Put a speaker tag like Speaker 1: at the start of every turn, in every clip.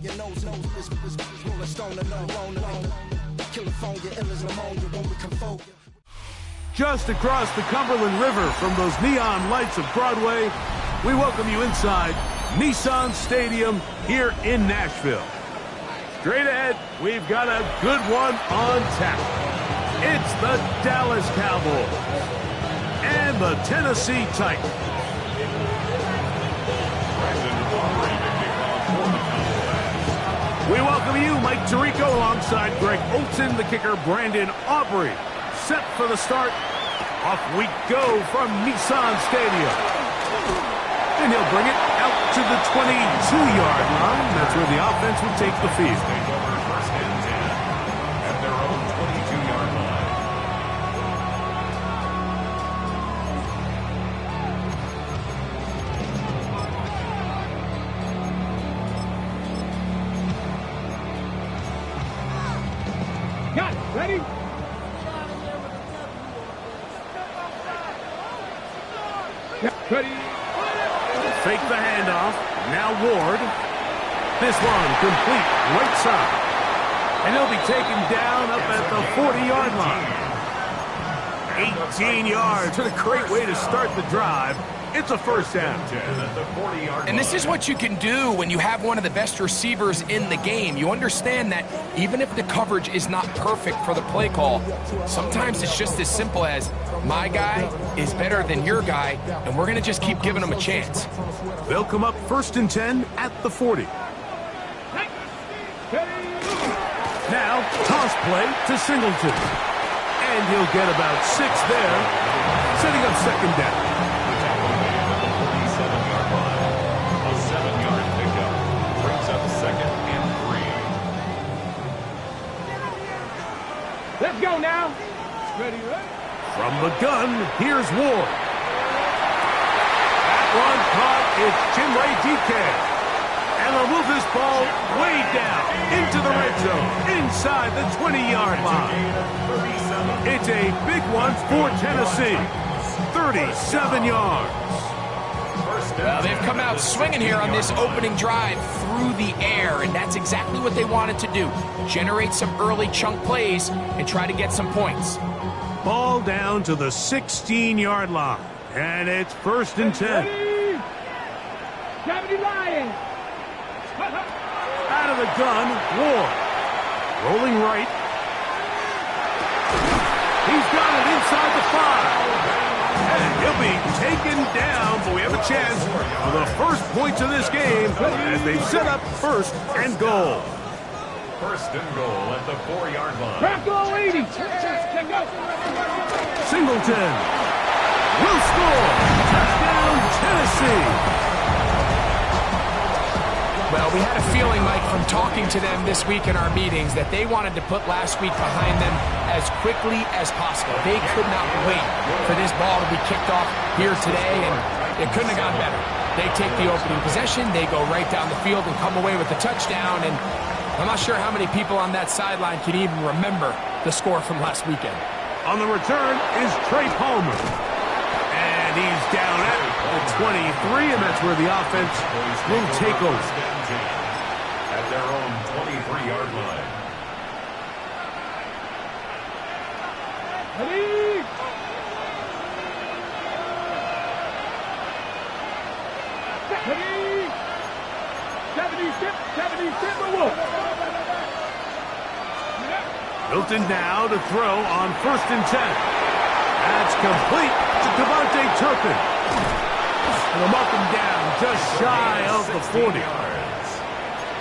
Speaker 1: your nose and rolling stone and no loner. California, ill as pneumonia when we come forward.
Speaker 2: Just across the Cumberland River from those neon lights of Broadway, we welcome you inside Nissan Stadium here in Nashville. Straight ahead, we've got a good one on tap. It's the Dallas Cowboys and the Tennessee Titans. We welcome you, Mike Tirico, alongside Greg Olson, the kicker, Brandon Aubrey. Set for the start. Off we go from Nissan Stadium. And he'll bring it out to the 22-yard line. That's where the offense will take the field.
Speaker 3: First and 10 at their own 22-yard line.
Speaker 4: Got it. Ready? Yeah, ready.
Speaker 2: Fake the handoff. Now Ward. This one complete right side. And he'll be taken down up at the 40-yard line. 18 yards. What a great way to start the drive. It's a first down.
Speaker 5: And this is what you can do when you have one of the best receivers in the game. You understand that even if the coverage is not perfect for the play call, sometimes it's just as simple as my guy is better than your guy, and we're going to just keep giving him a chance.
Speaker 2: They'll come up first and 10 at the 40. Now, toss play to Singleton. And he'll get about 6 there, setting up second down.
Speaker 4: Let's go now. Ready, ready.
Speaker 2: From the gun, here's Ward. That one caught. It's Chinwe Dike. And they'll move this ball way down into the red zone, inside the 20-yard line. It's a big one for Tennessee. 37 yards.
Speaker 5: Well, they've come out swinging here on this opening drive through the air, and that's exactly what they wanted to do. Generate some early chunk plays and try to get some points.
Speaker 2: Ball down to the 16-yard line, and it's first and 10.
Speaker 4: Gravity Lions.
Speaker 2: Out of the gun, Ward. Rolling right. He's got it inside the 5. And he'll be taken down, but we have a chance for the first points of this game as they set up first and goal.
Speaker 3: First and goal at the 4-yard line.
Speaker 4: Bronco 80.
Speaker 2: Singleton will score. Touchdown, Tennessee.
Speaker 5: Well, we had a feeling, Mike, from talking to them this week in our meetings that they wanted to put last week behind them as quickly as possible. They could not wait for this ball to be kicked off here today, and it couldn't have gone better. They take the opening possession, they go right down the field and come away with the touchdown, and I'm not sure how many people on that sideline can even remember the score from last weekend.
Speaker 2: On the return is Trey Palmer. And he's down at the 23, and that's where the offense will take over.
Speaker 3: At their own 23-yard line.
Speaker 4: Ready. Ready. 76 Wolf.
Speaker 2: Hilton now to throw on first and 10. That's complete to Devontae Turpin. And they'll mark him down just shy of the 40.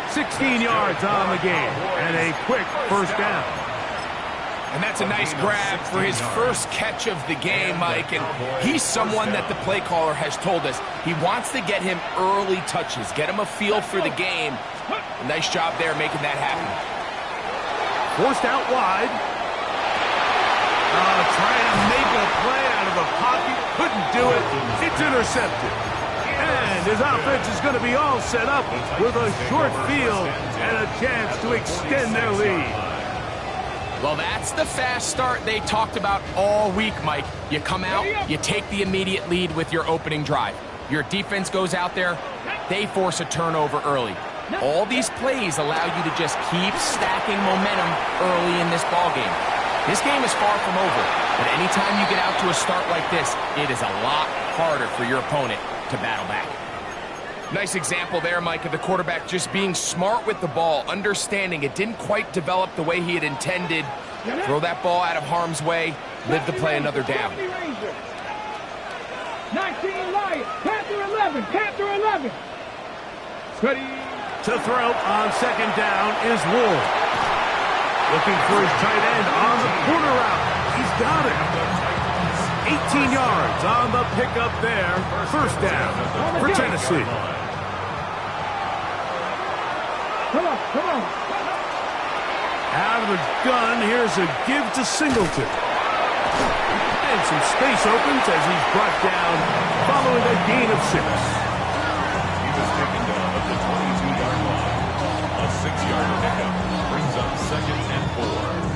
Speaker 2: 16 yards on the game and a quick first down.
Speaker 5: And that's a nice grab for his first catch of the game, Mike. And he's someone that the play caller has told us he wants to get him early touches, get him a feel for the game. Nice job there making that happen.
Speaker 2: Forced out wide. Trying to make a play out of the pocket. Couldn't do it. It's intercepted. And his offense is going to be all set up with a short field and a chance to extend their lead.
Speaker 5: Well, that's the fast start they talked about all week, Mike. You come out, you take the immediate lead with your opening drive. Your defense goes out there, they force a turnover early. All these plays allow you to just keep stacking momentum early in this ball game. This game is far from over, but anytime you get out to a start like this, it is a lot harder for your opponent to battle back. Nice example there, Mike, of the quarterback just being smart with the ball, understanding it didn't quite develop the way he had intended. Throw that ball out of harm's way, live to play another down.
Speaker 4: 19 Lions, Panther 11, Panther 11. Ready.
Speaker 2: To throw on second down is Ward. Looking for his tight end on the corner route. He's got it. 18 yards on the pickup there. First down for Tennessee.
Speaker 4: Come on, come on.
Speaker 2: Out of the gun, here's a give to Singleton. And some space opens as he's brought down following a gain of 6.
Speaker 3: He was taken down at the 22-yard line. A 6-yard pickup brings up 2nd and 4.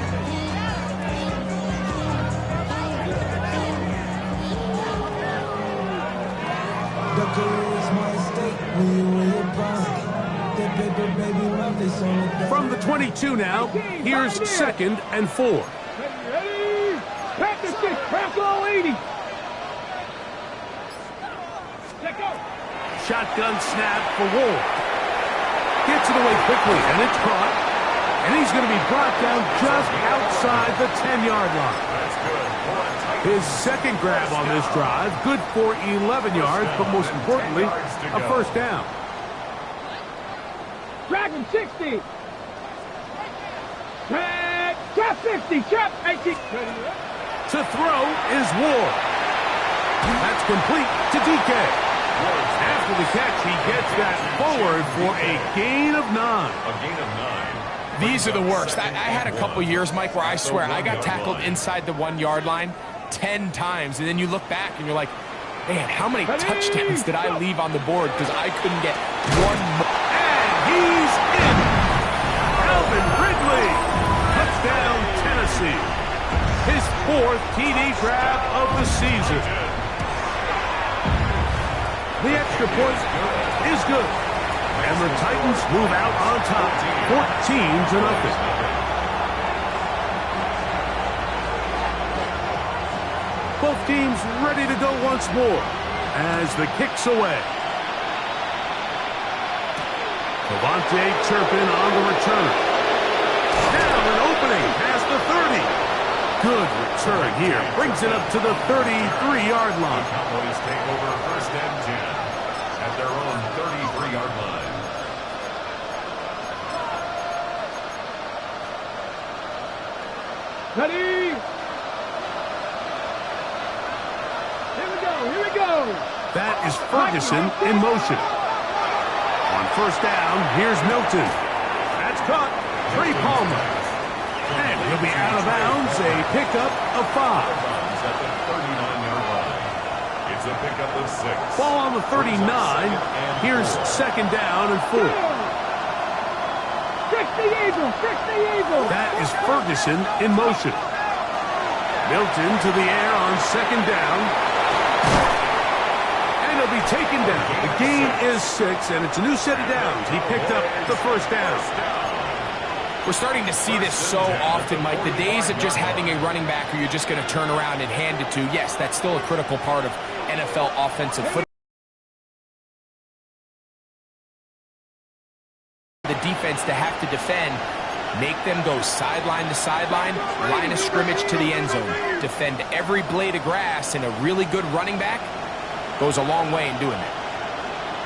Speaker 2: From the 22 now, here's 2nd and 4.
Speaker 4: Ready. Panther 6, Panther 80. Let go.
Speaker 2: Shotgun snap for Ward. Gets it away quickly, and it's caught. And he's going to be brought down just outside the 10-yard line.
Speaker 3: That's good.
Speaker 2: His second grab on this drive, good for 11 yards, but most importantly, a first down.
Speaker 4: Dragon 60. Trap 50. Trap 18.
Speaker 2: To throw is Ward. That's complete to DK. After the catch, he gets that forward for a gain of 9.
Speaker 3: A gain of 9.
Speaker 5: These are the worst. I had a couple years, Mike, where I swear I got tackled inside the 1-yard line 10 times, and then you look back and you're like, man, how many touchdowns did I leave on the board because I couldn't get one more?
Speaker 2: And he's in. Alvin Ridley. Touchdown, Tennessee. His 4th TD grab of the season. The extra point is good. And the Titans move out on top, 14-0. Both teams ready to go once more as the kick's away. Devontae Turpin on the return. Now an opening past the 30. Good return here. Brings it up to the 33-yard line.
Speaker 3: Cowboys take over 1st and 10 at their own 33-yard line.
Speaker 4: Ready. Here we go. Here we go.
Speaker 2: That is Ferguson in motion. On first down, here's Milton. That's caught. Trey Palmer. And he'll be out of bounds. A pickup of 5.
Speaker 3: At the 39-yard line. It's a pickup of 6.
Speaker 2: Ball on the 39. Here's 2nd down and 4.
Speaker 4: 60 Eagles. 60 Eagles.
Speaker 2: That is Ferguson in motion. Milton to the air on 2nd down. And he'll be taken down. The gain is 6, and it's a new set of downs. He picked up the first down.
Speaker 5: We're starting to see this so often, Mike. The days of just having a running back who you're just going to turn around and hand it to, yes, that's still a critical part of NFL offensive football. The defense to have to defend, make them go sideline to sideline, line of scrimmage to the end zone. Defend every blade of grass, and a really good running back goes a long way in doing that.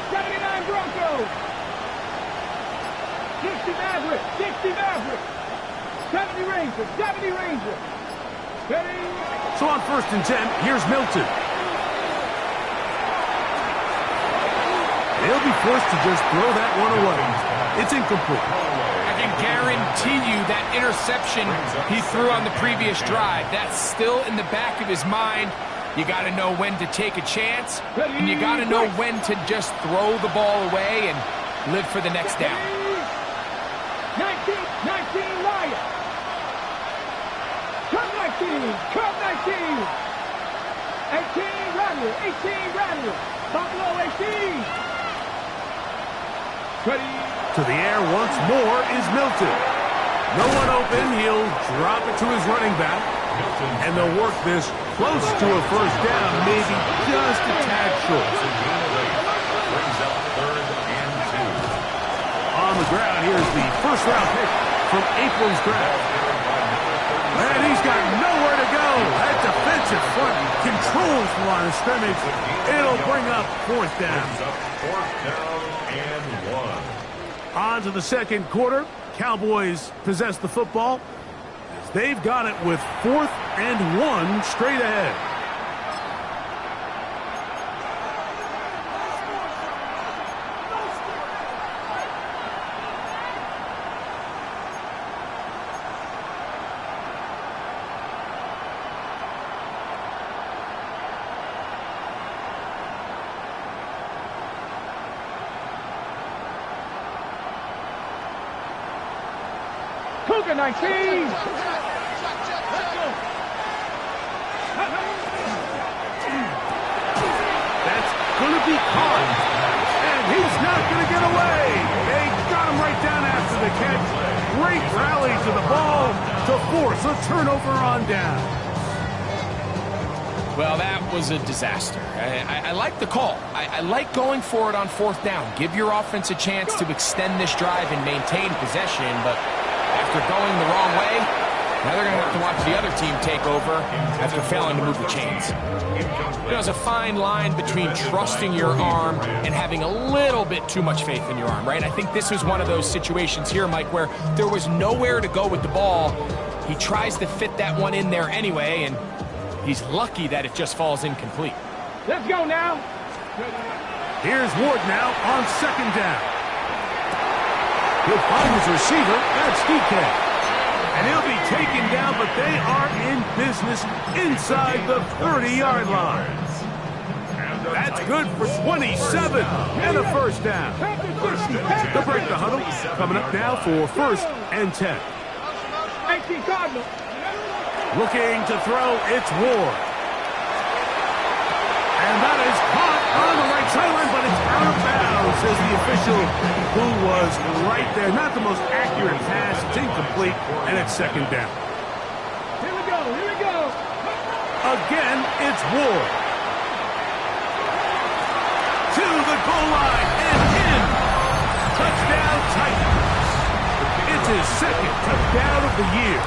Speaker 4: 79 Broncos. 60 Maverick. 60 Maverick. 70 Rangers. 70 Rangers. Ready.
Speaker 2: So on 1st and 10, here's Milton. They'll be forced to just throw that one away. It's incomplete.
Speaker 5: I can guarantee you that interception he threw on the previous drive, that's still in the back of his mind. You got to know when to take a chance, and you got to know when to just throw the ball away and live for the next down.
Speaker 4: 19 Lions. Come 19. Come 19. 18 Rattler. 18 Rattler. Buffalo 18.
Speaker 2: To the air once more is Milton. No one open. He'll drop it to his running back. And they'll work this close to a first down, maybe just a tad short.
Speaker 3: Brings up 3rd and 2.
Speaker 2: On the ground, here's the first-round pick from April's draft. And he's got nowhere to go. That defensive front controls the line of scrimmage. It'll bring up 4th down.
Speaker 3: Brings up 4th down and 1.
Speaker 2: On to the second quarter. Cowboys possess the football. They've got it with 4th and 1 straight ahead.
Speaker 4: Cougar 19.
Speaker 2: That's going to be caught. And he's not going to get away. They got him right down after the catch. Great rally to the ball to force a turnover on down.
Speaker 5: Well, that was a disaster. I like the call. I like going for it on 4th down. Give your offense a chance to extend this drive and maintain possession, but after going the wrong way, now they're going to have to watch the other team take over after failing to move the chains. There's a fine line between trusting your arm and having a little bit too much faith in your arm, right? I think this was one of those situations here, Mike, where there was nowhere to go with the ball. He tries to fit that one in there anyway, and he's lucky that it just falls incomplete.
Speaker 4: Let's go now.
Speaker 2: Here's Ward now on 2nd down. He'll find his receiver. That's DK. And he'll be taken down, but they are in business inside the 30-yard line. That's good for 27 and a first down. To break the huddle, coming up now for 1st and 10.
Speaker 4: 18 Cardinal.
Speaker 2: Looking to throw, it's Ward. And that is caught on the right sideline, but it's out of bounds, says the official, who was right there. Not the most accurate pass. It's incomplete, and it's 2nd down.
Speaker 4: Here we go. Here we go.
Speaker 2: Again, it's Ward. To the goal line and in. Touchdown, Titans. It's his 2nd touchdown of the year.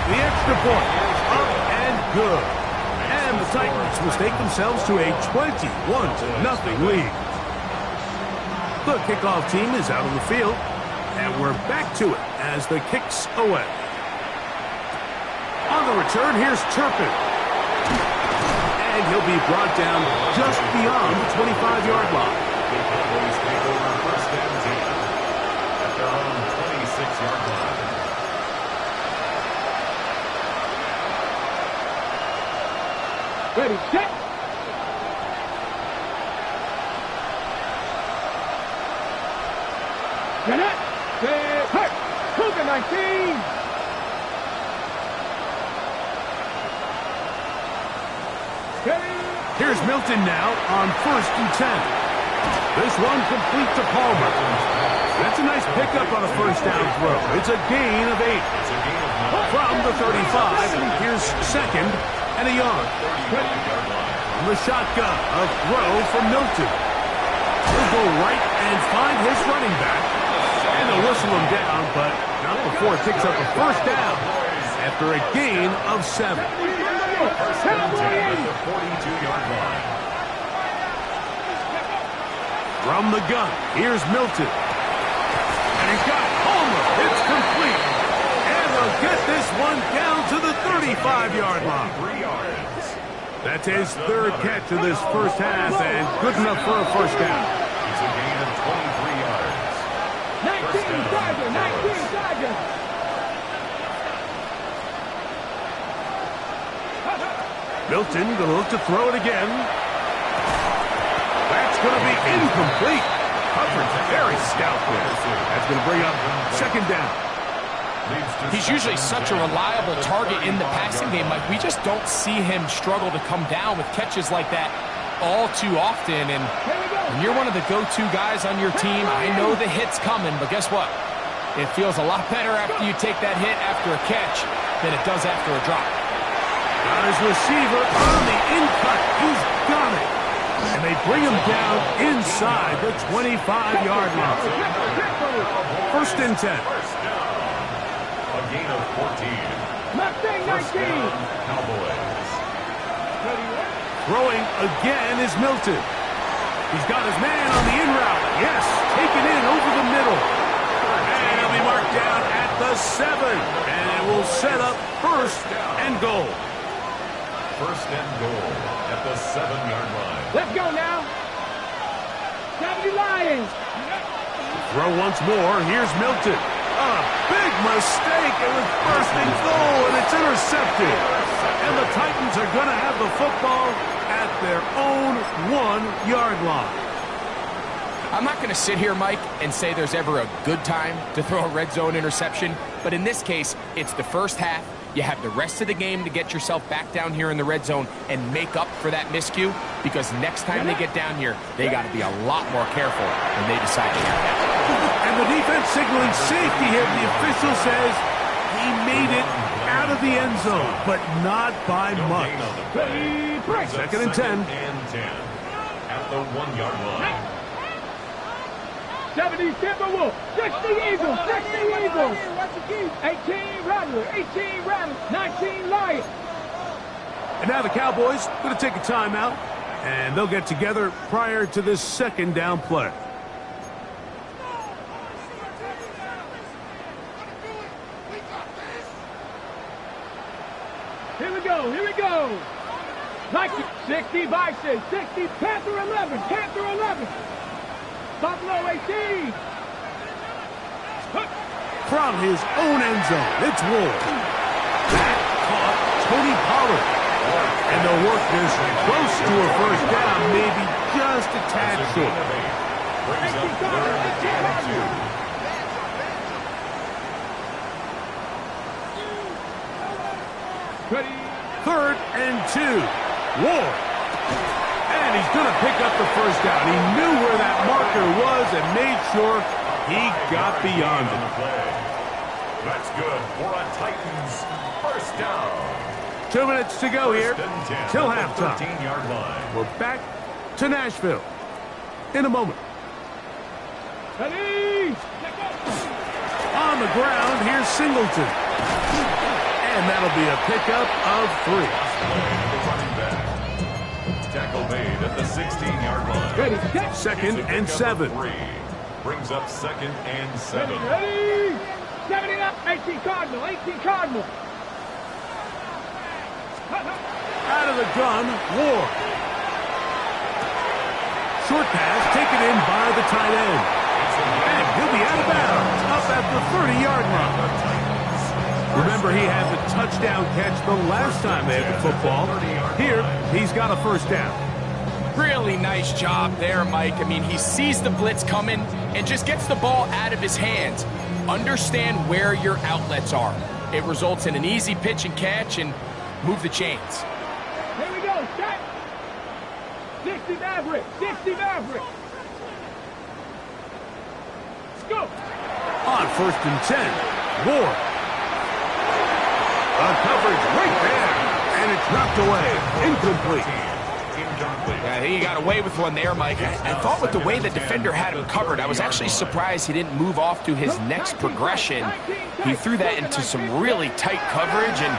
Speaker 2: The extra point up and good. And the Titans will take themselves to a 21-0 lead. The kickoff team is out on the field, and we're back to it as the kicks away. On the return, here's Turpin. And he'll be brought down just beyond the 25-yard line.
Speaker 3: The Cowboys take over 1st and 10 at their own 26-yard line.
Speaker 4: Ready, set. Jeanette. Hurt. Cougar 19.
Speaker 2: Here's Milton now on 1st and 10. This one complete to Palmer. That's a nice pickup on a first down throw. It's a gain of 8. From the 35, here's 2nd and a yard. On the shotgun, a throw from Milton. He'll go right and find his running back. And they'll whistle him down, but not before it picks up a first down after a gain of 7.
Speaker 3: First and 10 at the 42-yard line.
Speaker 2: From the gun, here's Milton. And he's got Palmer. It's complete. And they'll get this one down to the 35-yard line.
Speaker 3: 3 yards.
Speaker 2: That's his 3rd catch of this first half, and good enough for a first down.
Speaker 3: It's a gain of 23 yards.
Speaker 4: 19 Dodger. 19 Dodger.
Speaker 2: Milton going to look to throw it again. That's going to be incomplete. Coverage very stout there. That's going to bring up 2nd down.
Speaker 5: He's usually such a reliable target in the passing game. Like, we just don't see him struggle to come down with catches like that all too often, and when you're one of the go-to guys on your team, I know the hit's coming, but guess what? It feels a lot better after you take that hit after a catch than it does after a drop.
Speaker 2: Got his receiver on the in-cut. He's got it. And they bring him down inside the 25-yard line. First and 10.
Speaker 3: A gain of 14.
Speaker 4: Mustang 19.
Speaker 3: Cowboys.
Speaker 2: Throwing again is Milton. He's got his man on the in route. Yes, taken in over the middle. And he'll be marked down at the 7. And it will set up first and goal.
Speaker 3: First and goal at the 7-yard line.
Speaker 4: Let's go now. 70 Lions.
Speaker 2: Throw once more. Here's Milton. A big mistake. It was first and goal, and it's intercepted. And the Titans are going to have the football at their own 1-yard line.
Speaker 5: I'm not going to sit here, Mike, and say there's ever a good time to throw a red zone interception, but in this case, it's the first half. You have the rest of the game to get yourself back down here in the red zone and make up for that miscue, because next time they get down here, they got to be a lot more careful when they decide to get that.
Speaker 2: And the defense signaling safety here. The official says he made it out of the end zone, but not by much. Second and 10.
Speaker 3: And 10 at the 1-yard line.
Speaker 4: 70 Timberwolves, 60 Eagles, 60 Eagles, 18 Rattlers, 18 Rattlers, 19 Lions.
Speaker 2: And now the Cowboys going to take a timeout, and they'll get together prior to this second down play.
Speaker 4: Here we go, here we go. Nike, 60 Bison, 60 Panther 11, Panther 11. Buffalo 18.
Speaker 2: From his own end zone, it's Ward. That caught Tony Pollard. And they'll work this close to a first down, maybe just a tad short.
Speaker 3: Brings up third and 2.
Speaker 4: Ready.
Speaker 2: Third and 2. Ward. And he's going to pick up the first down. He knew where that marker was and made sure he got beyond it.
Speaker 3: That's good for a Titans first down.
Speaker 2: 2 minutes to go here till halftime.
Speaker 3: 13-yard line.
Speaker 2: We're back to Nashville in a moment.
Speaker 4: Ready.
Speaker 2: On the ground, here's Singleton. And that'll be a pickup of 3.
Speaker 3: The running back. Tackle made at the 16-yard line.
Speaker 4: Ready, set.
Speaker 2: Second and 7.
Speaker 3: 3. Brings up second and 7.
Speaker 4: Ready. 70 up, 18 Cardinal, 18 Cardinal.
Speaker 2: Out of the gun, Ward. Short pass taken in by the tight end. And he'll be out of bounds up at the 30-yard line. Remember, he had the touchdown catch the last time they had the football. Here, he's got a first down.
Speaker 5: Really nice job there, Mike. I mean, he sees the blitz coming and just gets the ball out of his hands. Understand where your outlets are. It results in an easy pitch and catch and move the chains.
Speaker 4: Here we go, set. 60 Maverick, 60 Maverick. Let's go.
Speaker 2: On first and 10, Ward. A coverage right there, and it's knocked away. Incomplete.
Speaker 5: Yeah, he got away with one there, Mike. I thought with the way the defender had him covered, I was actually surprised he didn't move off to his next progression. He threw that into some really tight coverage, and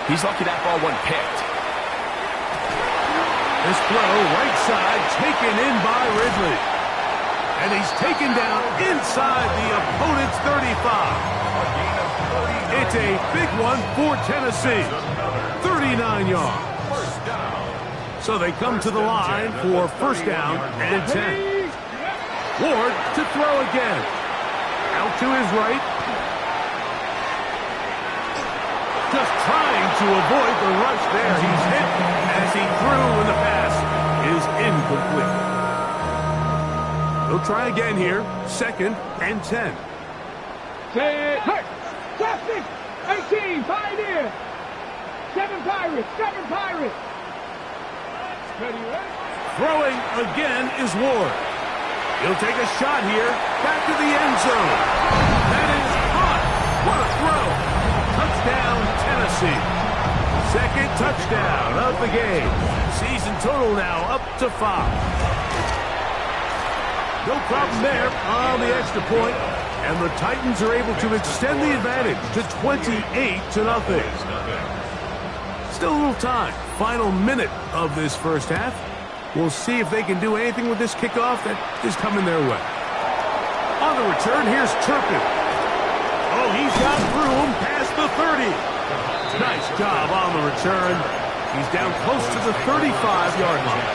Speaker 5: he's lucky that ball wasn't picked.
Speaker 2: This throw, right side, taken in by Ridley. And he's taken down inside the opponent's 35. It's a big one for Tennessee. 39 yards. So they come to the line for first down and 10. Ward to throw again. Out to his right. Just trying to avoid the rush there. He's hit as he threw when the pass is incomplete. They'll try again here. Second and 10.
Speaker 4: Hey, traffic. 18, Pioneer. 7 Pirates, 7 Pirates.
Speaker 2: Throwing again is Ward. He'll take a shot here. Back to the end zone. That is caught. What a throw. Touchdown, Tennessee. Second touchdown of the game. Season total now up to 5. No problem there on the extra point. And the Titans are able to extend the advantage to 28-0. Still a little time. Final minute of this first half. We'll see if they can do anything with this kickoff that is coming their way. On the return, here's Turpin. Oh, he's got room past the 30. Nice job on the return. He's down close to the 35-yard line.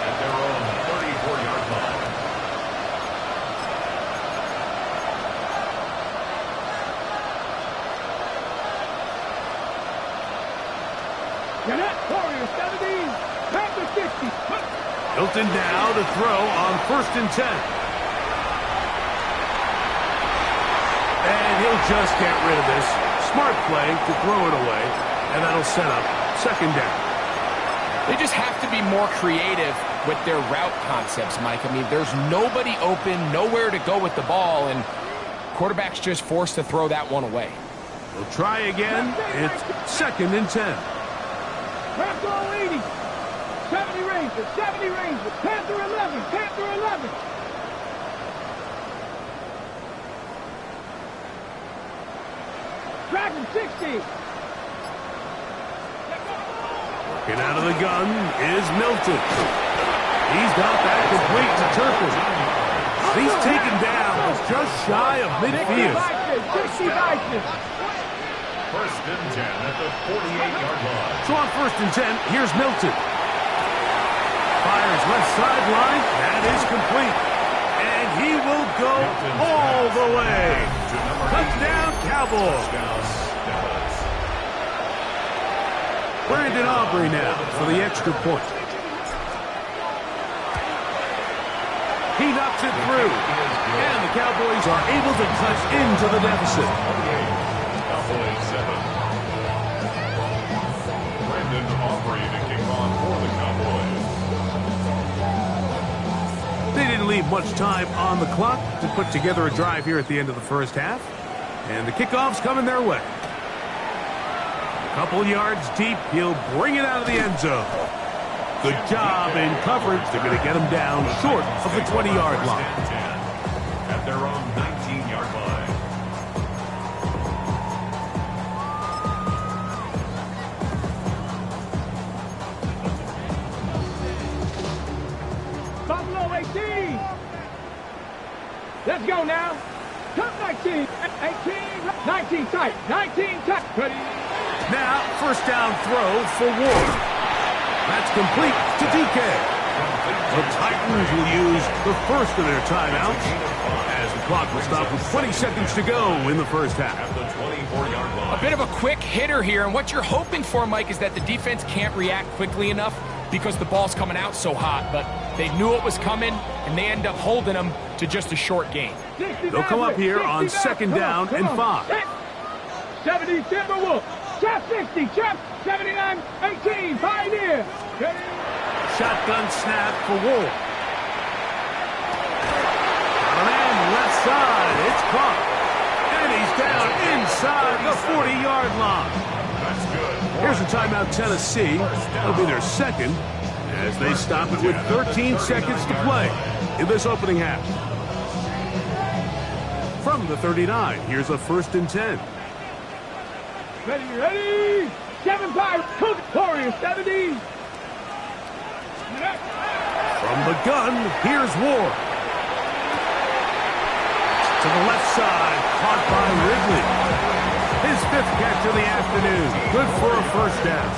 Speaker 3: At their own 34-yard line.
Speaker 4: Warriors 70, Panthers 60.
Speaker 2: Hilton now to throw on 1st and 10. And he'll just get rid of this. Smart play to throw it away, and that'll set up 2nd down.
Speaker 5: They just have to be more creative with their route concepts, Mike. I mean, there's nobody open, nowhere to go with the ball, and quarterback's just forced to throw that one away.
Speaker 2: We'll try again. It's 2nd and 10.
Speaker 4: Rams all 80. 70 Rangers, 70 Rangers. Panther 11, Panther 11. Dragon 60.
Speaker 2: Working out of the gun is Milton. He's got that complete to Turpin. He's taken down just shy of midfield.
Speaker 4: 60 Vikings.
Speaker 3: 1st and 10 at the 48-yard line.
Speaker 2: So on 1st and 10, here's Milton. Fires left sideline. That is complete. And he will go all the way. Touchdown, Cowboys. Brandon Aubrey now for the extra point. He knocks it through. And the Cowboys are able to cut into the deficit.
Speaker 3: Cowboys 7. Brandon Aubrey to kick on for the Cowboys.
Speaker 2: They didn't leave much time on the clock to put together a drive here at the end of the first half. And the kickoff's coming their way. A couple yards deep, he'll bring it out of the end zone. Good job in coverage. They're going to get him down short of the 20-yard line.
Speaker 3: At their own 19-yard line.
Speaker 4: Buffalo 18. Let's go now. Top 19, 18, 19 tight, 19 tight. Ready?
Speaker 2: Now, 1st down throw for Ward. That's complete to DK. The Titans will use the first of their timeouts as the clock will stop with 20 seconds to go in the first half.
Speaker 3: At the 24-yard line.
Speaker 5: A bit of a quick hitter here, and what you're hoping for, Mike, is that the defense can't react quickly enough because the ball's coming out so hot, but they knew it was coming, and they end up holding them to just a short gain.
Speaker 2: They'll come up here on 2nd down and 5.
Speaker 4: 70 Timberwolves. Chef 60, Chef 79, 18, Pioneer.
Speaker 2: Shotgun snap for Ward. On an end, left side, it's caught. And he's down inside the 40-yard line.
Speaker 3: That's good.
Speaker 2: Here's a timeout, Tennessee. That'll be their second as they stop it with 13 seconds to play in this opening half. From the 39, here's a 1st and 10.
Speaker 4: Ready? 7 Pirates, Cook, Warriors 70.
Speaker 2: From the gun, here's Ward. To the left side, caught by Ridley. His 5th catch of the afternoon. Good for a 1st down.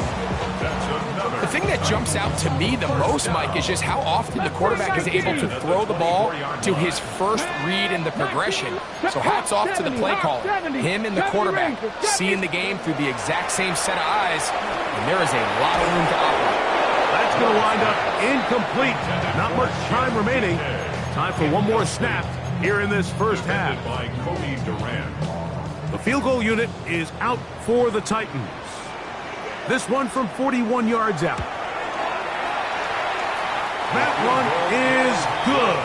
Speaker 5: The thing that jumps out to me the most, Mike, is just how often the quarterback is able to throw the ball to his first read in the progression. So hats off to the play caller. Him and the quarterback seeing the game through the exact same set of eyes, and there is a lot of room to operate.
Speaker 2: That's going to wind up incomplete. Not much time remaining. Time for one more snap here in this first half.
Speaker 3: By Cody Durant.
Speaker 2: The field goal unit is out for the Titans. This one from 41 yards out. That one is good.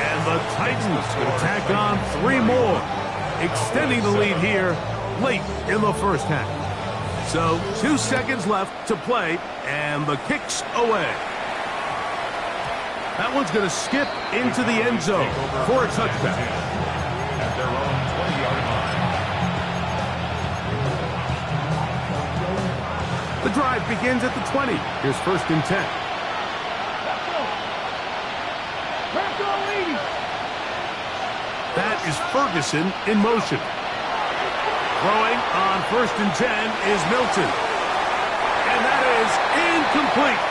Speaker 2: And the Titans will tack on 3 more, extending the lead here late in the first half. So 2 seconds left to play, and the kick's away. That one's going to skip into the end zone for a touchback.
Speaker 3: At their own 20-yard line.
Speaker 2: The drive begins at the 20. Here's 1st and 10. That is Ferguson in motion. Throwing on 1st and 10 is Milton. And that is incomplete.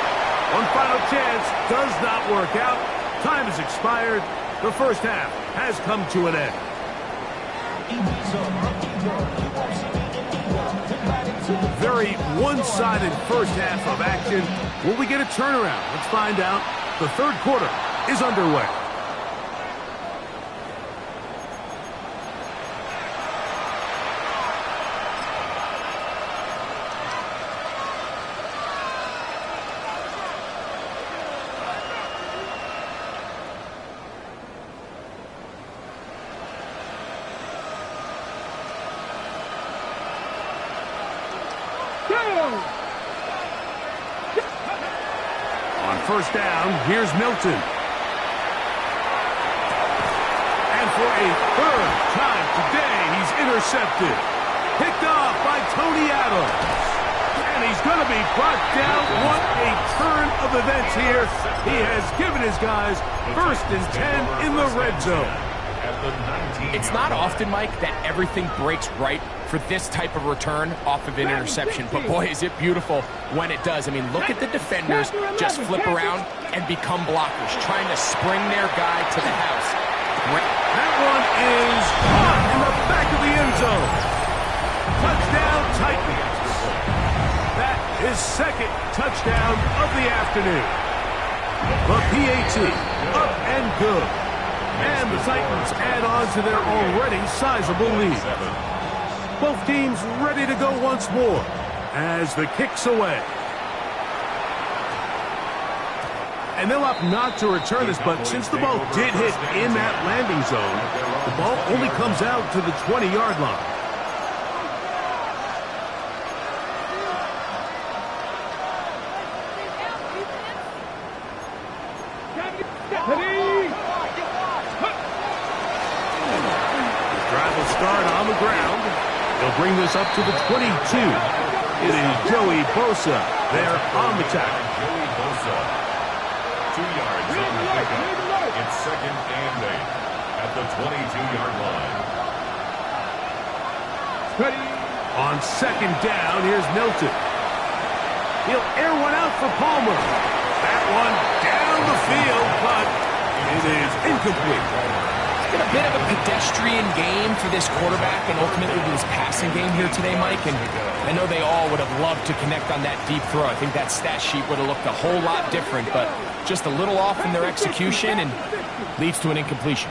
Speaker 2: One final chance does not work out. Time has expired. The first half has come to an end. Very one-sided first half of action. Will we get a turnaround? Let's find out. The 3rd quarter is underway. On 1st down, here's Milton. And for a 3rd time today, he's intercepted. Picked off by Tony Adams. And he's going to be brought down. What a turn of events here. He has given his guys 1st and 10 in the red zone.
Speaker 5: It's not often, Mike, that everything breaks right for this type of return off of an interception. But boy, is it beautiful when it does. I mean, look at the defenders just flip around and become blockers, trying to spring their guy to the house.
Speaker 2: That one is caught in the back of the end zone. Touchdown, Titans. That is 2nd touchdown of the afternoon. The PAT up and good. And the Titans add on to their already sizable lead. Both teams ready to go once more as the kick's away. And they'll opt not to return this, but since the ball did hit in that landing zone, the ball only comes out to the 20-yard line. Start on the ground. They'll bring this up to the 22. It is Joey Bosa there on the tackle.
Speaker 3: Joey Bosa. 2 yards on the pickup. It's 2nd and 8 at the 22-yard line.
Speaker 2: On 2nd down, here's Milton. He'll air one out for Palmer. That one down the field, but it is incomplete.
Speaker 5: It's been a bit of a pedestrian game for this quarterback and ultimately this passing game here today, Mike. And I know they all would have loved to connect on that deep throw. I think that stat sheet would have looked a whole lot different, but just a little off in their execution and leads to an incompletion.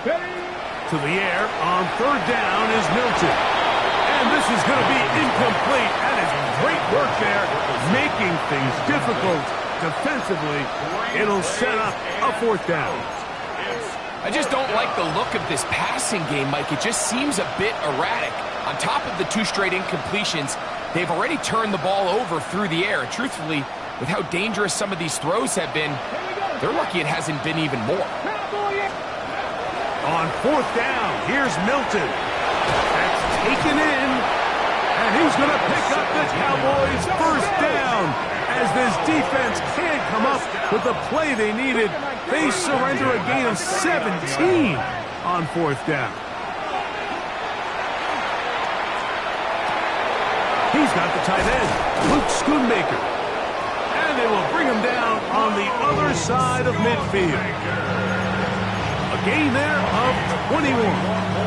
Speaker 2: To the air on 3rd down is Milton. And this is going to be incomplete. That is great work there, making things difficult defensively. It'll set up a 4th down.
Speaker 5: I just don't like the look of this passing game, Mike. It just seems a bit erratic. On top of the 2 straight incompletions, they've already turned the ball over through the air. Truthfully, with how dangerous some of these throws have been, they're lucky it hasn't been even more.
Speaker 2: On 4th down, here's Milton. That's taken in, and he's going to pick up the Cowboys' 1st down. As this defense can't come up with the play they needed, they surrender a gain of 17 on 4th down. He's got the tight end, Luke Schoonmaker. And they will bring him down on the other side of midfield. A gain there of 21.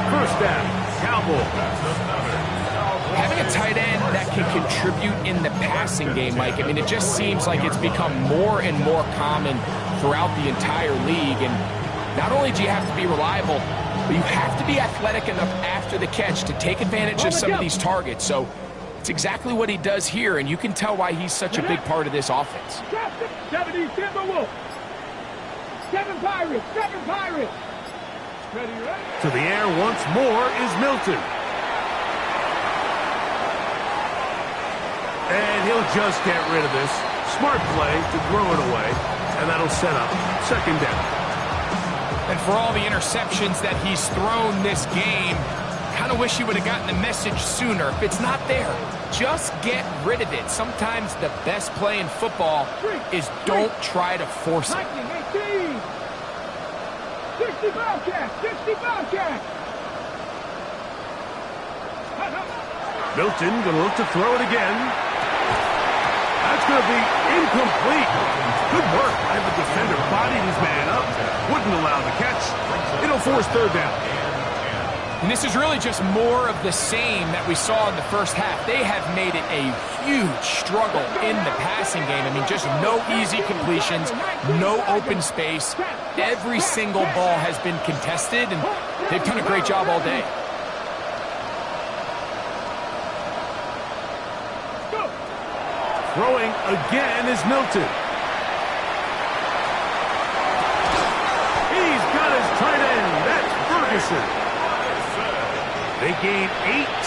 Speaker 2: 1st down, Cowboys.
Speaker 5: Having a tight end that can contribute in the passing game, Mike, I mean, it just seems like it's become more and more common throughout the entire league. And not only do you have to be reliable, but you have to be athletic enough after the catch to take advantage of some of these targets. So It's exactly what he does here, and you can tell why he's such a big part of this offense.
Speaker 4: 70 Timberwolves. 7 Pirates. 7 Pirates. Ready, ready.
Speaker 2: To the air once more is Milton. And he'll just get rid of this. Smart play to throw it away, and that'll set up second down.
Speaker 5: And for all the interceptions that he's thrown this game, kind of wish he would have gotten the message sooner. If it's not there, just get rid of it. Sometimes the best play in football is don't try to force it.
Speaker 4: 19, 60 Bobcats. 60 Bobcats.
Speaker 2: Milton going to look to throw it again. That's going to be incomplete. Good work. And the defender bodied his man up. Wouldn't allow the catch. It'll force third down.
Speaker 5: And this is really just more of the same that we saw in the first half. They have made it a huge struggle in the passing game. I mean, just no easy completions, no open space. Every single ball has been contested, and they've done a great job all day.
Speaker 2: Throwing again is Milton. He's got his tight end. That's Ferguson. They gain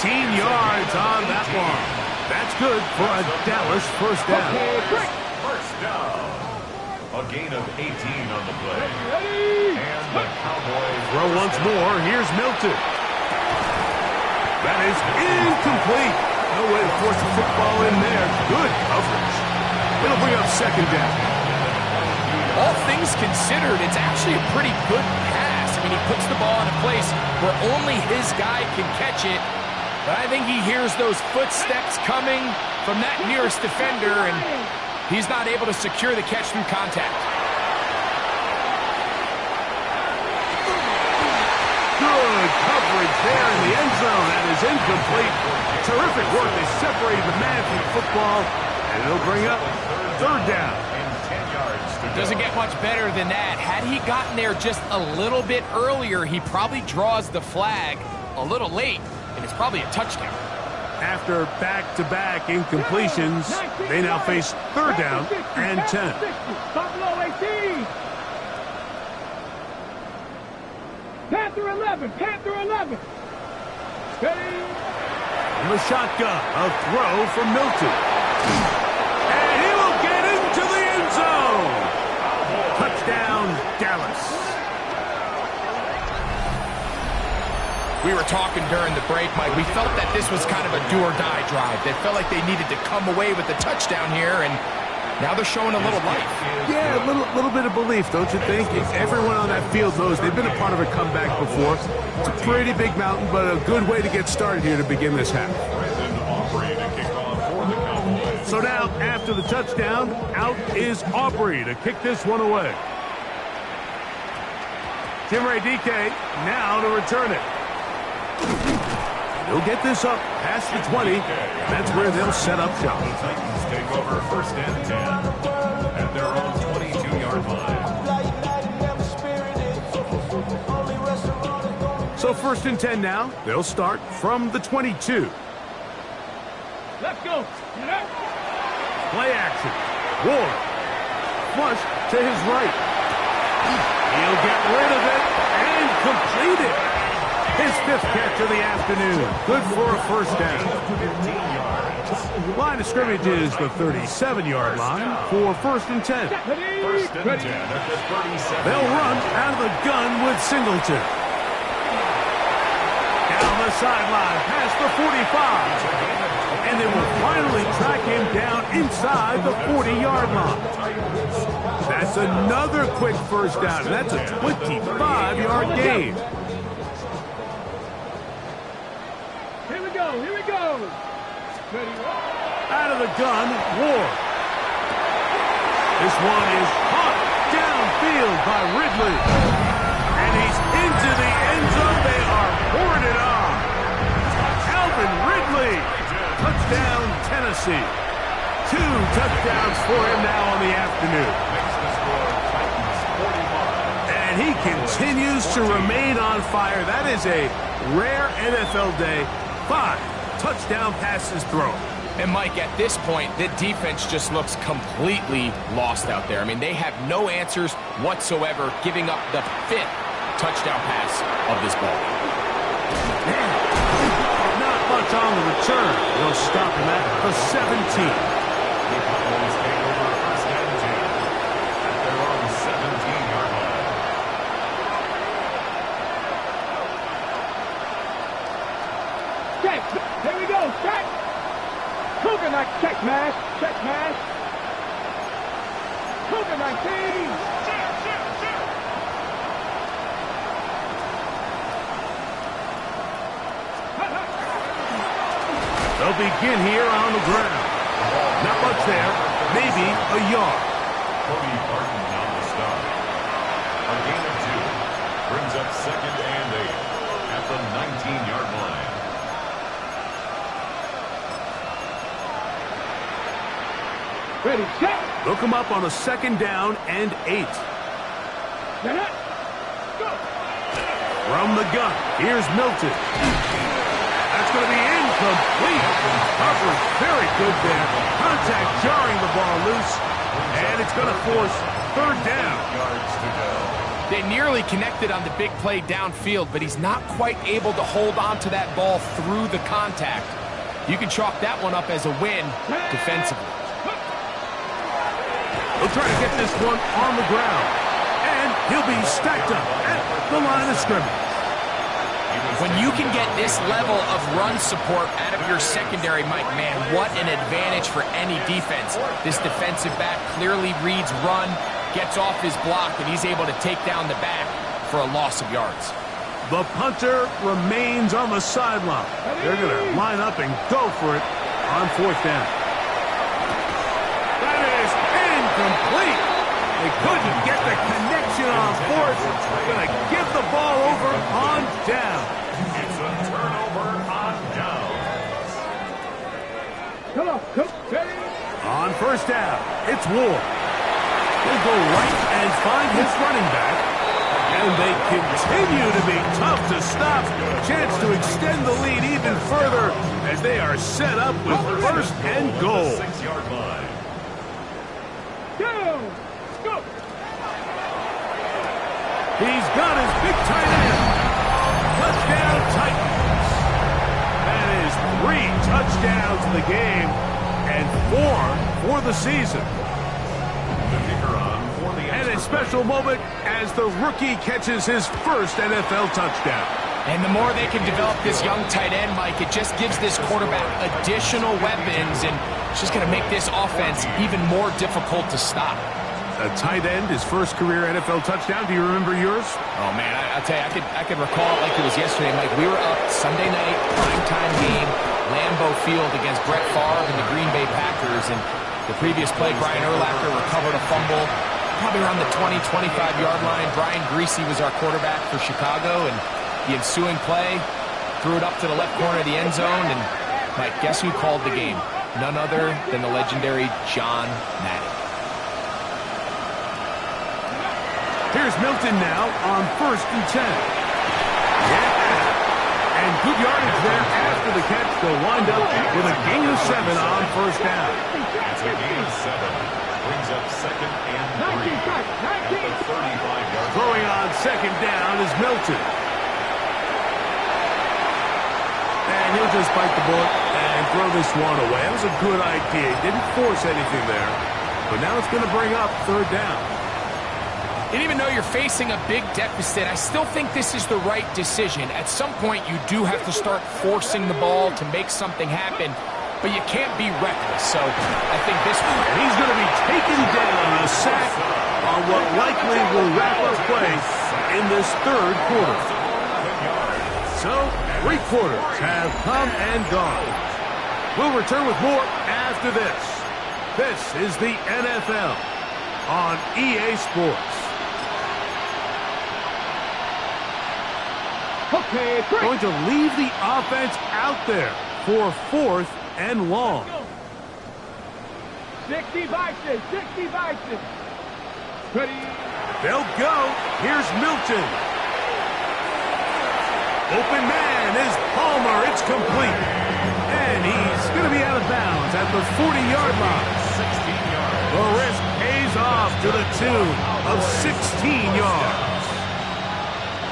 Speaker 2: 18 yards on that one. That's good for a Dallas first down.
Speaker 3: First down. A gain of 18 on the play. And the Cowboys
Speaker 2: Throw once more. Here's Milton. That is incomplete. No way to force the football in there. Good coverage. It'll bring up second down.
Speaker 5: All things considered, it's actually a pretty good pass. I mean, he puts the ball in a place where only his guy can catch it. But I think he hears those footsteps coming from that nearest defender, and he's not able to secure the catch through contact.
Speaker 2: Good coverage there in the end zone. That is incomplete. Terrific work. They separated the man from the football, and it'll bring up third down.
Speaker 5: Doesn't get much better than that. Had he gotten there just a little bit earlier, he probably draws the flag a little late, and it's probably a touchdown.
Speaker 2: After back-to-back incompletions, they now face third down and 10.
Speaker 4: Buffalo 18. Panther 11. Panther 11. Ready.
Speaker 2: From the shotgun, a throw from Milton. And he will get into the end zone. Touchdown, Dallas.
Speaker 5: We were talking during the break, Mike. We felt that this was kind of a do-or-die drive. They felt like they needed to come away with the touchdown here, and now they're showing a little life.
Speaker 2: Yeah, a little bit of belief, don't you think? Everyone on that field knows they've been a part of a comeback before. It's a pretty big mountain, but a good way to get started here to begin this half. So now, after the touchdown, out is Aubrey to kick this one away. Chimere Dike now to return it. He'll get this up past the 20. That's where they'll set up shop.
Speaker 3: The Titans take over first and 10 at their own 22-yard line.
Speaker 2: So first and 10 now. They'll start from the 22.
Speaker 4: Let's go.
Speaker 2: Play action. Ward. Flush to his right. He'll get rid of it and complete it. His fifth catch of the afternoon. Good for a first down. Line of scrimmage is the 37-yard line for first and 10.
Speaker 3: First and 10 at the 37.
Speaker 2: They'll run out of the gun with Singleton. Down the sideline past the 45. And they will finally track him down inside the 40-yard line. That's another quick first down. And that's a 25-yard gain.
Speaker 4: Here we go. Here we go. Ready.
Speaker 2: Out of the gun, Ward. This one is caught downfield by Ridley. And he's into the end zone. They are pouring it on. Calvin Ridley. Touchdown, Tennessee. 2 touchdowns for him now on the afternoon. And he continues to remain on fire. That is a rare NFL day. 5 touchdown pass is thrown.
Speaker 5: And Mike, at this point, the defense just looks completely lost out there. I mean, they have no answers whatsoever, giving up the 5th touchdown pass of this ball.
Speaker 2: Not much on the return. They'll stop him at the 17.
Speaker 3: The Cowboys take over first and 10 at their own 17-yard line.
Speaker 4: Check. Here we go. Check. Cougar 19. Check mash. Check mash. Cougar 19.
Speaker 2: They'll begin here on the ground. Not much there. Maybe a yard.
Speaker 3: Cody Barton on the start. A gain of 2 brings up second and 8 at the 19-yard line.
Speaker 4: Ready. Check.
Speaker 2: They'll come up on a 2nd down and 8.
Speaker 4: Set up. Go.
Speaker 2: From the gun, here's Milton. That's going to be incomplete. Coverage very good there. Contact jarring the ball loose. And it's going to force 3rd down.
Speaker 3: Yards to go.
Speaker 5: They nearly connected on the big play downfield, but he's not quite able to hold on to that ball through the contact. You can chalk that one up as a win defensively.
Speaker 2: He'll try to get this one on the ground. And he'll be stacked up at the line of scrimmage.
Speaker 5: When you can get this level of run support out of your secondary, Mike, man, what an advantage for any defense. This defensive back clearly reads run, gets off his block, and he's able to take down the back for a loss of yards.
Speaker 2: The punter remains on the sideline. They're going to line up and go for it on 4th down. That is incomplete. They couldn't get the connection on 4th. Going to give the ball over on down.
Speaker 3: It's a turnover on downs.
Speaker 4: Come on. Come. Ready.
Speaker 2: On 1st down, it's Ward. He'll go right and find his running back. And they continue to be tough to stop. Chance to extend the lead even further as they are set up with 1st and goal.
Speaker 3: 6-yard line.
Speaker 4: Go. Go.
Speaker 2: He's got his big tight end. Touchdown Titans. That is 3 touchdowns in the game and 4 for the season.
Speaker 3: The kicker on for the
Speaker 2: And a
Speaker 3: extra
Speaker 2: special moment as the rookie catches his first NFL touchdown.
Speaker 5: And the more they can develop this young tight end, Mike, it just gives this quarterback additional weapons, and it's just going to make this offense even more difficult to stop.
Speaker 2: A tight end, his first career NFL touchdown. Do you remember yours?
Speaker 5: Oh, man, I'll tell you, I could recall it like it was yesterday. Mike, we were up Sunday night, primetime game, Lambeau Field against Brett Favre and the Green Bay Packers, and the previous play, Brian Urlacher recovered a fumble, probably around the 20, 25-yard line. Brian Greasy was our quarterback for Chicago, and the ensuing play, threw it up to the left corner of the end zone, and Mike, guess who called the game? None other than the legendary John Madden.
Speaker 2: Here's Milton now on 1st and 10. Yeah. And good yardage there after the catch. They'll wind up with a gain of 7 on 1st down.
Speaker 3: It's a gain of 7. Brings up 2nd and 3 at the 35-yard line.
Speaker 2: Throwing on 2nd down is Milton. And he'll just bite the bullet and throw this one away. That was a good idea. He didn't force anything there. But now it's going to bring up 3rd down.
Speaker 5: And even though you're facing a big deficit, I still think this is the right decision. At some point, you do have to start forcing the ball to make something happen, but you can't be reckless. So I think this one...
Speaker 2: And he's going to be taken down, a sack on what likely will wrap up play in this 3rd quarter. So 3 quarters have come and gone. We'll return with more after this. This is the NFL on EA Sports.
Speaker 4: Okay,
Speaker 2: Going to leave the offense out there for 4th and long.
Speaker 4: 60 vices, 60 vices. Ready.
Speaker 2: They'll go. Here's Milton. Open man is Palmer. It's complete. And he's going to be out of bounds at the 40-yard line.
Speaker 3: 16 yards.
Speaker 2: The risk pays off to the tune of 16 yards.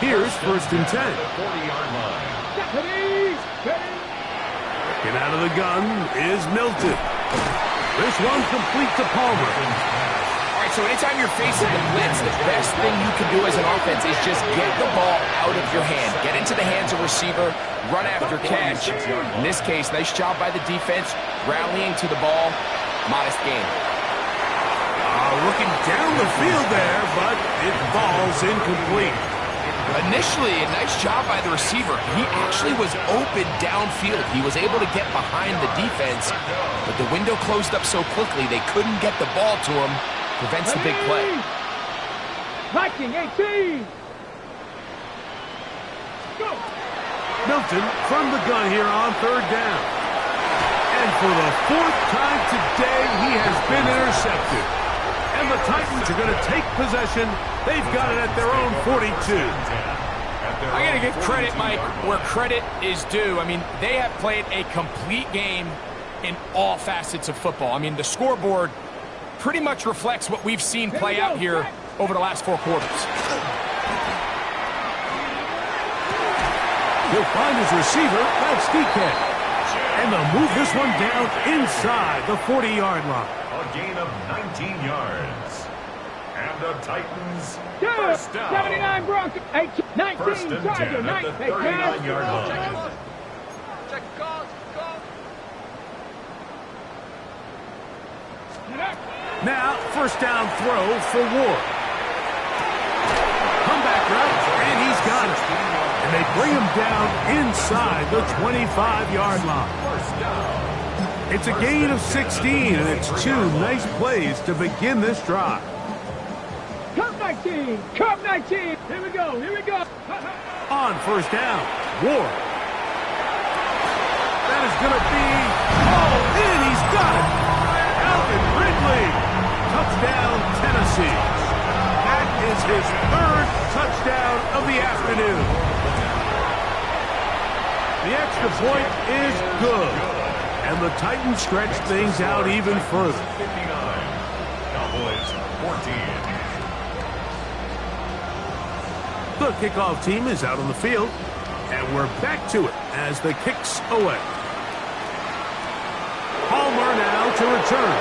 Speaker 2: Here's 1st and 10.
Speaker 3: 40-yard line.
Speaker 2: Get out of the gun is Milton. This one complete to Palmer.
Speaker 5: All right, so anytime you're facing the blitz, the best thing you can do as an offense is just get the ball out of your hand. Get into the hands of receiver, run after catch. In this case, nice job by the defense, rallying to the ball. Modest gain.
Speaker 2: Looking down the field there, but it falls incomplete.
Speaker 5: Initially, a nice job by the receiver. He actually was open downfield. He was able to get behind the defense, but the window closed up so quickly they couldn't get the ball to him. Prevents the big play.
Speaker 4: Viking 18. Go.
Speaker 2: Milton from the gun here on 3rd down. And for the 4th time today, he has been intercepted. And the Titans are going to take possession. They've got it at their own 42.
Speaker 5: I got to give credit, Mike, where credit is due. I mean, they have played a complete game in all facets of football. I mean, the scoreboard pretty much reflects what we've seen play out here over the last 4 quarters.
Speaker 2: He'll find his receiver. That's DK. And they'll move this one down inside the 40-yard line.
Speaker 3: A gain of 19 yards. And the Titans,
Speaker 4: Yeah,
Speaker 3: first down.
Speaker 4: 79 Broncos, 19,
Speaker 3: First and 10
Speaker 4: Charger,
Speaker 3: at the
Speaker 4: 19.
Speaker 3: 39-yard line.
Speaker 2: Now, 1st down throw for Ward. Comeback route, and he's got it. And they bring him down inside the 25-yard line.
Speaker 3: First down.
Speaker 2: It's a gain of 16, and it's 2 nice plays to begin this drive.
Speaker 4: Cup 19, Cup 19. Here we go, here we go.
Speaker 2: On 1st down, Ward. That is going to be all in. He's got it. Alvin Ridley. Touchdown, Tennessee. That is his 3rd touchdown of the afternoon. The extra point is good. And the Titans stretch things out even further.
Speaker 3: 59. Cowboys 14.
Speaker 2: The kickoff team is out on the field, and we're back to it as the kick's away. Palmer now to return.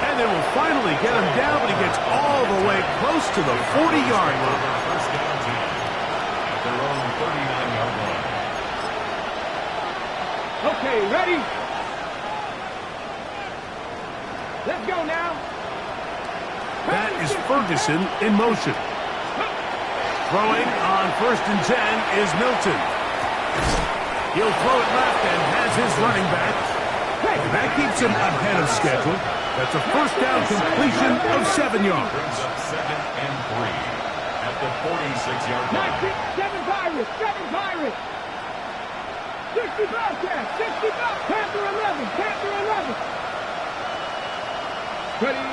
Speaker 2: And they will finally get him down, but he gets all the way close to the 40-yard line.
Speaker 3: First down team at their own 39-yard line.
Speaker 4: Okay, ready? Let's go now.
Speaker 2: That is Ferguson in motion. Throwing on 1st and 10 is Milton. He'll throw it left and has his running back. And that keeps him ahead of schedule. That's a 1st down completion of 7 yards.
Speaker 3: Brings up 2nd and 3 at the 46-yard line.
Speaker 4: 7 Pirates, 7 Pirates. 60 Bobcats, 60 Bobcats. Panther 11, Panther 11. Ready?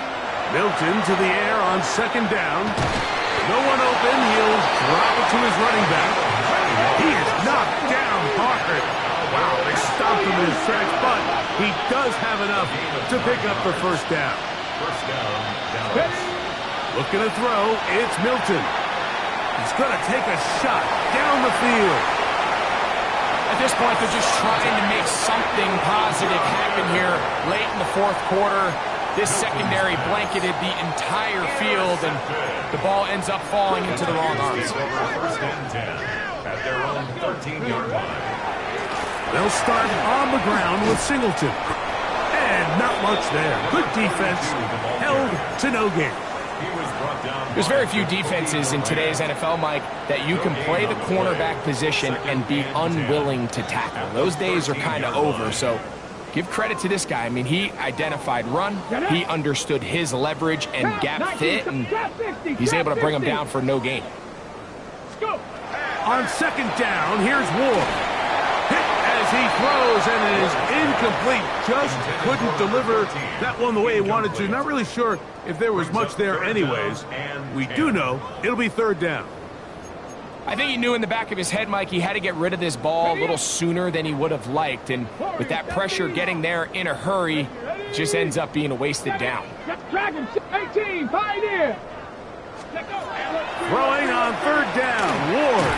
Speaker 2: Milton to the air on 2nd down. No one open. He'll drop it to his running back. He is knocked down hard. Wow, they stopped him in his tracks, but he does have enough to pick up the 1st down.
Speaker 3: First down, Dallas.
Speaker 2: Looking to throw, it's Milton. He's going to take a shot down the field.
Speaker 5: At this point, they're just trying to make something positive happen here late in the 4th quarter. This secondary blanketed the entire field, and the ball ends up falling into the wrong arms.
Speaker 3: First and 10 at their own 13-yard line.
Speaker 2: They'll start on the ground with Singleton. And not much there. Good defense. Held to no gain.
Speaker 3: He was brought down.
Speaker 5: There's very few defenses in today's NFL, Mike, that you can play the cornerback position and be unwilling to tackle. Those days are kind of over, so give credit to this guy. I mean, he identified run, he understood his leverage and gap fit, and he's able to bring him down for no gain.
Speaker 2: On 2nd down, here's Ward. Hit as he throws, and it is incomplete. Just couldn't deliver that one the way he wanted to. Not really sure if there was much there anyways. We do know it'll be 3rd down.
Speaker 5: I think he knew in the back of his head, Mike, he had to get rid of this ball a little sooner than he would have liked. And with that pressure getting there in a hurry, it just ends up being a wasted down.
Speaker 4: Dragon 18, Pioneer.
Speaker 2: Throwing on third down, Ward.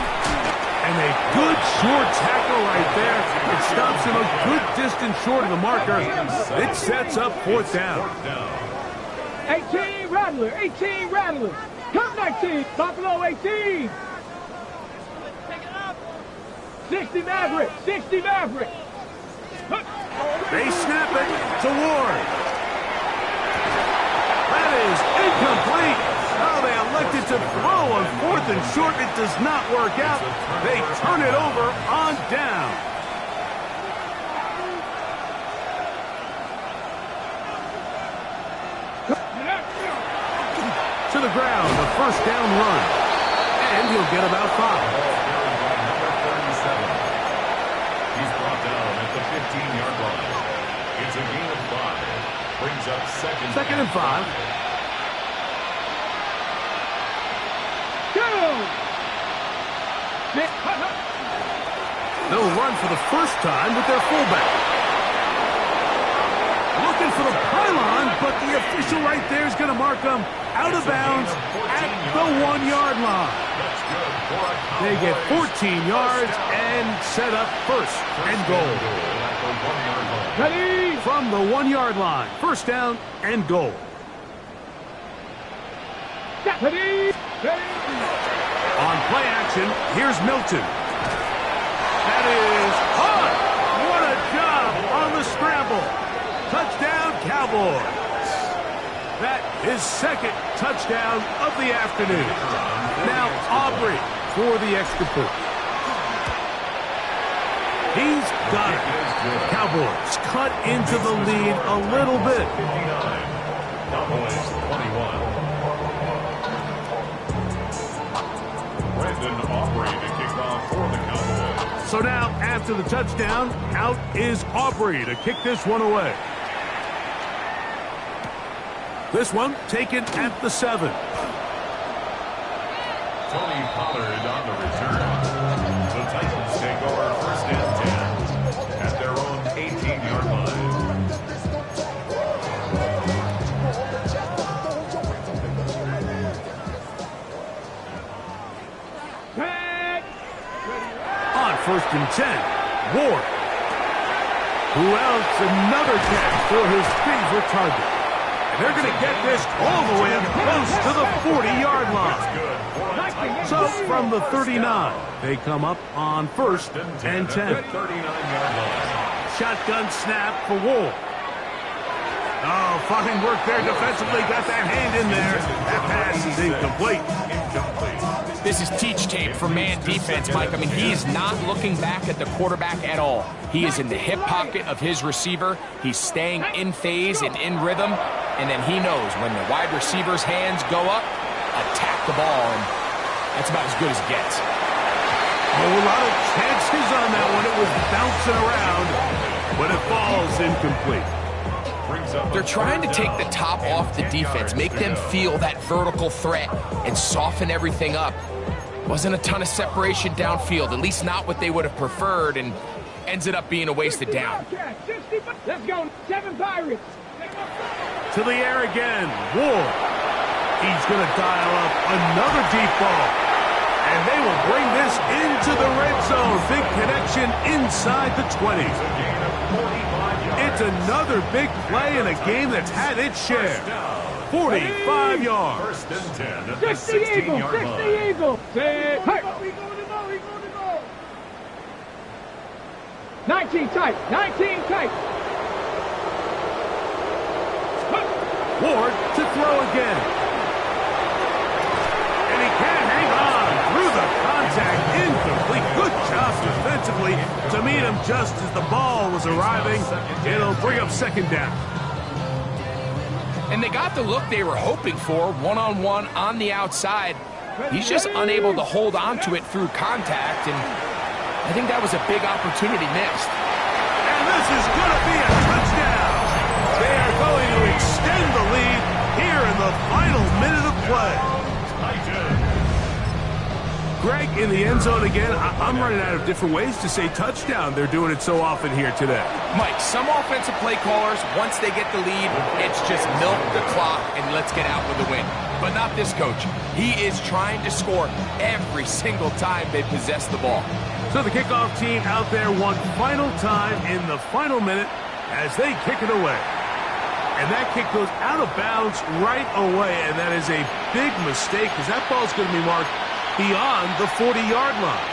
Speaker 2: And a good short tackle right there. It stops him a good distance short of the marker. It sets up fourth down.
Speaker 4: 18 Rattler, 18 Rattler. Come 19, Buffalo 18. 60 Maverick, 60 Maverick.
Speaker 2: They snap it to Ward. That is incomplete. Oh, they elected to throw on fourth and short. It does not work out. They turn it over on down. To the ground, a first down run. And he'll get about 5.
Speaker 3: He's brought down at the 15-yard line. It's a gain of 5. Brings up second
Speaker 2: and 5. They'll run for the first time with their fullback. Looking for the pylon, but the official right there is going to mark them out of bounds at the 1-yard line. They get 14 yards and set up first and goal.
Speaker 4: Ready?
Speaker 2: From the 1-yard line, first down and goal.
Speaker 4: Ready?
Speaker 2: On play action, here's Milton. That is hot. What a job on the scramble. Touchdown, Cowboys. That is second touchdown of the afternoon. Now Aubrey for the extra point. He's got it. Cowboys cut into the lead a little bit.
Speaker 3: 59. Cowboys 21. Brandon Aubrey to kick off for the Cowboys.
Speaker 2: So now, after the touchdown, out is Aubrey to kick this one away. This one taken at the 7.
Speaker 3: Tony Pollard on the return. The Titans take over first and 10 at their own 18-yard line.
Speaker 2: On first and 10, Ward. Who else? Another catch for his favorite target. And they're going to get this all the way up close to the 40-yard line. So from the 39, they come up on first and 10.
Speaker 3: 39-yard line.
Speaker 2: Shotgun snap for Ward. Oh, fine work there defensively. Got that hand in there. That pass is incomplete.
Speaker 5: This is teach tape for man defense, Mike. I mean, he is not looking back at the quarterback at all. He is in the hip pocket of his receiver. He's staying in phase and in rhythm. And then he knows when the wide receiver's hands go up, attack the ball. And that's about as good as it gets.
Speaker 2: Oh, a lot of chances on that one. It was bouncing around, but it falls incomplete.
Speaker 5: They're trying to take the top off the defense, make them feel that vertical threat, and soften everything up. Wasn't a ton of separation downfield, at least not what they would have preferred, and ends it up being a wasted down.
Speaker 4: Let's go, 7 Pirates.
Speaker 2: To the air again, Ward. He's going to dial up another deep ball. And they will bring this into the red zone. Big connection inside the 20. It's another big play in a game that's had its share. 45 yards.
Speaker 3: First and 10 at the
Speaker 4: 60 Eagle,
Speaker 3: 16-yard
Speaker 4: 60
Speaker 3: line.
Speaker 4: Eagle. Hey. 19 tight, 19 tight.
Speaker 2: Ward to throw again. And he can't hang on through the contact. Incomplete. Good job defensively to meet him just as the ball was arriving. It'll bring up second down.
Speaker 5: And they got the look they were hoping for, one-on-one on the outside. He's just unable to hold on to it through contact, and I think that was a big opportunity missed.
Speaker 2: And this is going to be a touchdown. They are going to extend the lead here in the final minute of play. Greg, in the end zone again, I'm running out of different ways to say touchdown. They're doing it so often here today.
Speaker 5: Mike, some offensive play callers, once they get the lead, it's just milk the clock and let's get out with the win. But not this coach. He is trying to score every single time they possess the ball.
Speaker 2: So the kickoff team out there one final time in the final minute as they kick it away. And that kick goes out of bounds right away, and that is a big mistake because that ball's going to be marked beyond the 40-yard line.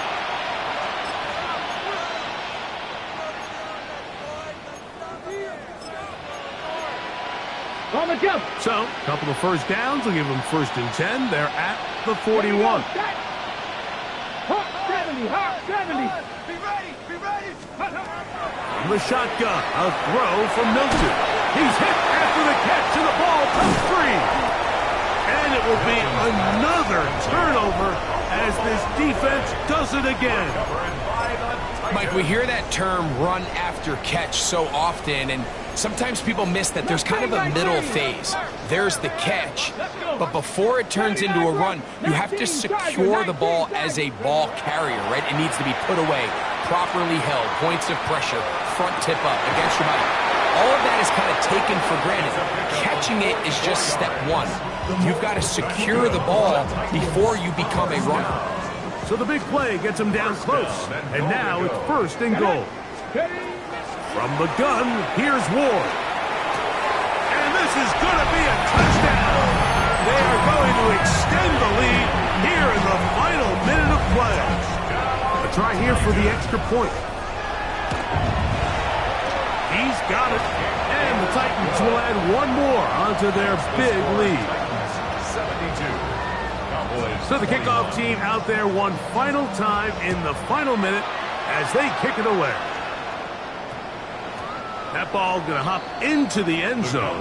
Speaker 4: On the jump.
Speaker 2: So, a couple of first downs will give them 1st and 10. They're at the 41.
Speaker 4: Hawk 70, Hawk 70. Be ready, be ready.
Speaker 2: From the shotgun, a throw from Milton. He's hit after the catch, and the ball comes free. And it will be another turnover as this defense does it again.
Speaker 5: Mike, we hear that term run after catch so often, and sometimes people miss that there's kind of a middle phase. There's the catch, but before it turns into a run, you have to secure the ball as a ball carrier, right? It needs to be put away, properly held, points of pressure, front tip up against your body. All of that is kind of taken for granted. Catching it is just step one. You've got to secure the ball before you become a runner.
Speaker 2: So the big play gets him down close, and now it's 1st and goal. From the gun, here's Ward. And this is going to be a touchdown. They are going to extend the lead here in the final minute of play. A try here for the extra point. He's got it. And the Titans will add one more onto their big lead.
Speaker 3: 72.
Speaker 2: So the kickoff team out there one final time in the final minute as they kick it away. That ball going to hop into the end zone.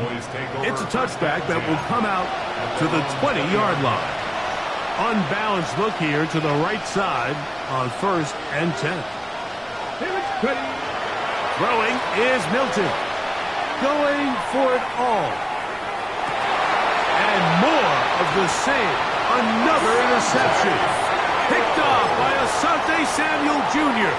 Speaker 2: It's a touchback that will come out to the 20-yard line. Unbalanced look here to the right side on 1st and 10. Throwing is Milton. Going for it all. And more of the same. Another interception. Picked off by Asante Samuel Jr.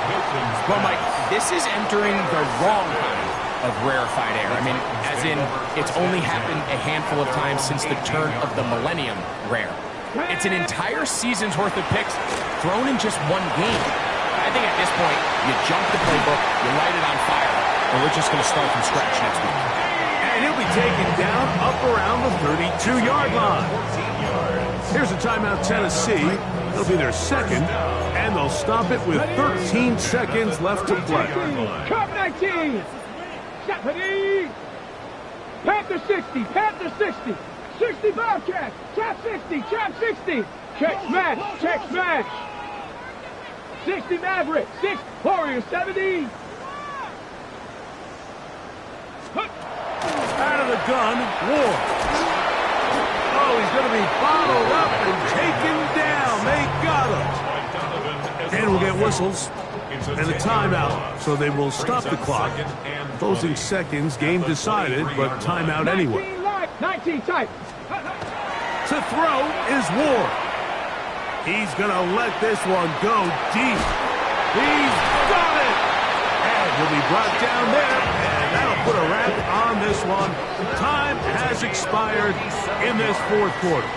Speaker 5: Well, Mike, this is entering the wrong kind of rarefied air. I mean, as in, it's only happened a handful of times since the turn of the millennium rare. It's an entire season's worth of picks thrown in just one game. I think at this point, you jump the playbook, you light it on fire, and we're just going to start from scratch next week.
Speaker 2: And he'll be taken down up around the 32-yard line. Here's a timeout, Tennessee. It'll be their 2nd, and they'll stop it with 13 seconds left to play.
Speaker 4: Cup 19. Ready. Panther 60, Panther 60. 60 Bobcats. Chop 60, chop 60. Check smash, check smash. 60 Maverick, 6 Warriors 70.
Speaker 2: Out of the gun, Ward. Oh, he's going to be bottled up and taken down. They got him. And we'll get whistles and a timeout. So they will stop the clock. Closing seconds, game decided, but timeout anyway.
Speaker 4: 19 type.
Speaker 2: To throw is Ward. He's going to let this one go deep. He's got it. And he'll be brought down there. And that'll put a wrap on this one. Time has expired in this 4th quarter.